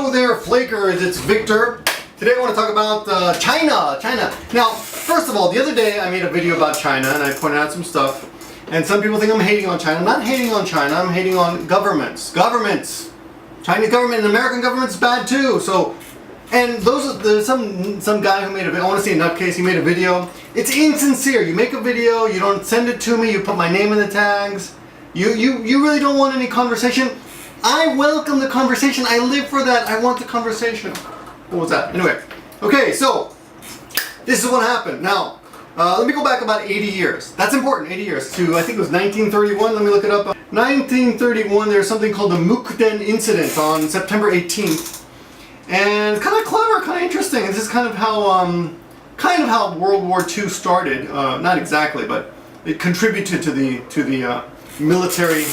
Hello there, Flakers. It's Victor. Today I want to talk about China. Now, first of all, the other day I made a video about China and I pointed out some stuff. And some people think I'm hating on China. I'm not hating on China. I'm hating on governments. Chinese government and American government's bad too. So, and there's some guy who made a video. I want to say Enuff case. He made a video. It's insincere. You make a video. You don't send it to me. You put my name in the tags. You really don't want any conversation. I welcome the conversation. I live for that. I want the conversation. What was that? Anyway. Okay, so this is what happened. Now, let me go back about 80 years. That's important, 80 years. To, I think it was 1931. Let me look it up. 1931, there's something called the Mukden incident on September 18th. And it's kind of clever, kind of interesting. This is kind of how World War II started. Not exactly, but it contributed to the military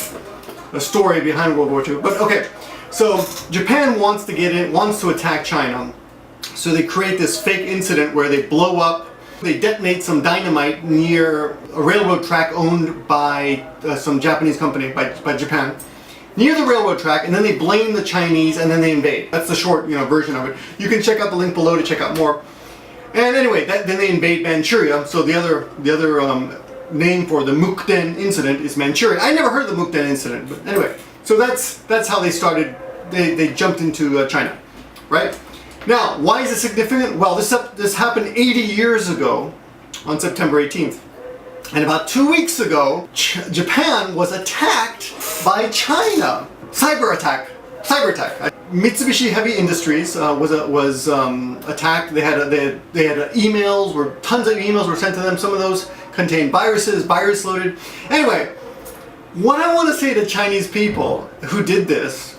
story behind World War II. But okay, so Japan wants to attack China. So they create this fake incident where they blow up, they detonate some dynamite near a railroad track owned by some Japanese company, by Japan, near the railroad track, and then they blame the Chinese and then they invade. That's the short version of it. You can check out the link below to check out more. And anyway, then they invade Manchuria. So the other name for the Mukden incident is Manchuria. I never heard of the Mukden incident, but anyway. So that's how they started. They jumped into China, right? Now, why is it significant? Well, this happened 80 years ago on September 18th. And about 2 weeks ago, Japan was attacked by China. Cyberattack. Mitsubishi Heavy Industries was attacked. They had emails, tons of emails were sent to them. Some of those contained viruses, virus loaded. Anyway, what I want to say to Chinese people who did this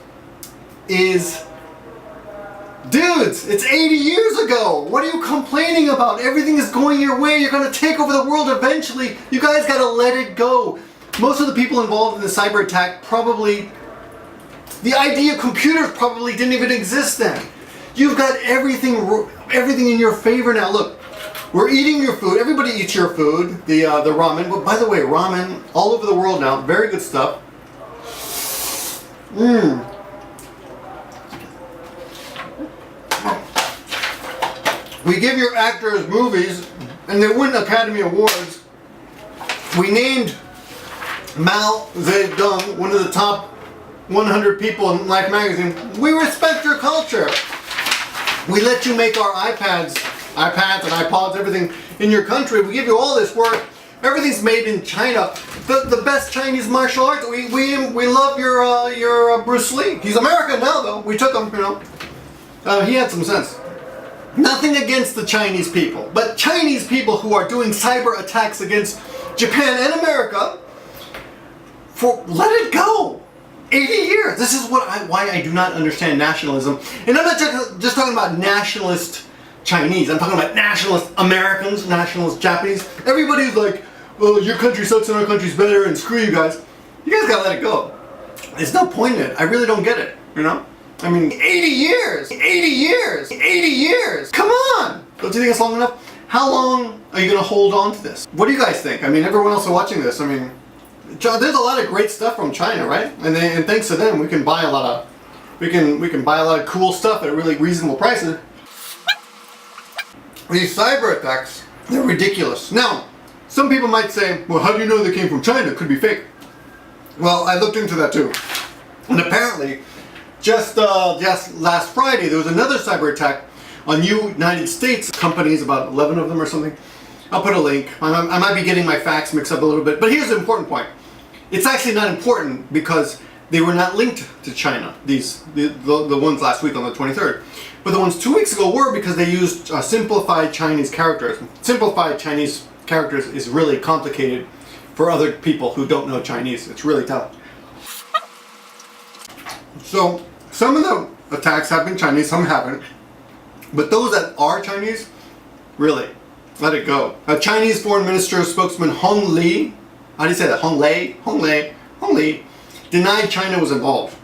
is, dudes, it's 80 years ago. What are you complaining about? Everything is going your way. You're going to take over the world eventually. You guys got to let it go. Most of the people involved in the cyber attack probably, the idea of computers probably didn't even exist then. You've got everything in your favor now. Look, we're eating your food. Everybody eats your food. The ramen. Well, by the way, ramen all over the world now. Very good stuff. We give your actors movies, and they win Academy Awards. We named Mao Zedong one of the top 100 people in Life magazine. We respect your culture. We let you make our iPads and iPods, everything in your country. We give you all this work. Everything's made in China. The best Chinese martial arts. We love your Bruce Lee. He's American now, though. We took him, he had some sense. Nothing against the Chinese people, but Chinese people who are doing cyber attacks against Japan and America, let it go. 80 years. This is why I do not understand nationalism. And I'm not just talking about nationalist Chinese. I'm talking about nationalist Americans, nationalist Japanese. Everybody's like, well, your country sucks and our country's better and screw you guys. You guys gotta let it go. There's no point in it. I really don't get it, I mean, 80 years! 80 years! 80 years! Come on! Don't you think it's long enough? How long are you going to hold on to this? What do you guys think? I mean, everyone else is watching this. I mean, there's a lot of great stuff from China, right? And thanks to them, we can buy a lot of cool stuff at really reasonable prices. These cyber attacks, they're ridiculous. Now, some people might say, well, how do you know they came from China? It could be fake. Well, I looked into that too. And apparently, just last Friday, there was another cyber attack on United States companies, about 11 of them or something. I'll put a link. I might be getting my facts mixed up a little bit, but here's the important point. It's actually not important because they were not linked to China, the ones last week on the 23rd. But the ones 2 weeks ago were because they used simplified Chinese characters. Simplified Chinese characters is really complicated for other people who don't know Chinese. It's really tough. So, some of the attacks have been Chinese, some haven't. But those that are Chinese, really, let it go. A Chinese Foreign Minister spokesman Hong Li, how do you say that? Hong Li, denied China was involved.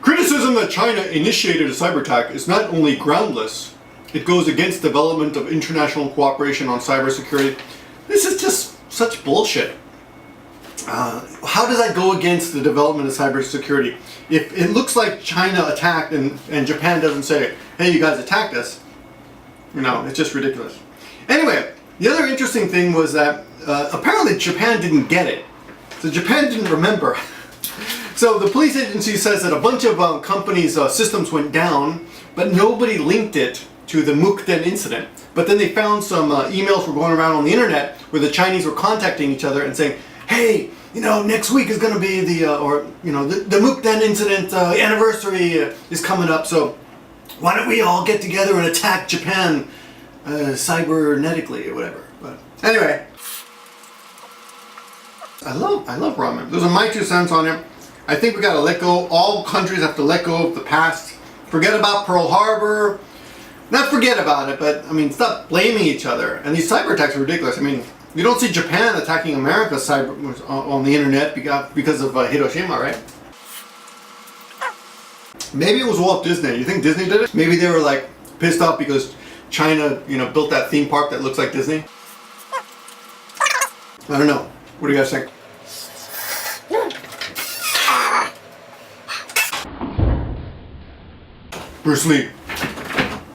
Criticism that China initiated a cyber attack is not only groundless, it goes against development of international cooperation on cybersecurity. This is just such bullshit. how does that go against the development of cybersecurity? If it looks like China attacked and Japan doesn't say, hey, you guys attacked us, you know, it's just ridiculous. Anyway, the other interesting thing was that apparently Japan didn't get it. So Japan didn't remember. So the police agency says that a bunch of companies' systems went down, but nobody linked it to the Mukden incident. But then they found some emails were going around on the internet where the Chinese were contacting each other and saying, hey, you know, next week is going to be the Mukden incident anniversary is coming up, so why don't we all get together and attack Japan cybernetically or whatever. But anyway, I love ramen. Those are my 2 cents on it. I think we gotta let go. All countries have to let go of the past. Forget about Pearl Harbor. Not forget about it, but I mean, stop blaming each other. And these cyber attacks are ridiculous. I mean, you don't see Japan attacking America on the internet because of Hiroshima, right? Maybe it was Walt Disney. You think Disney did it? Maybe they were like pissed off because China, you know, built that theme park that looks like Disney. I don't know. What do you guys think? Bruce Lee.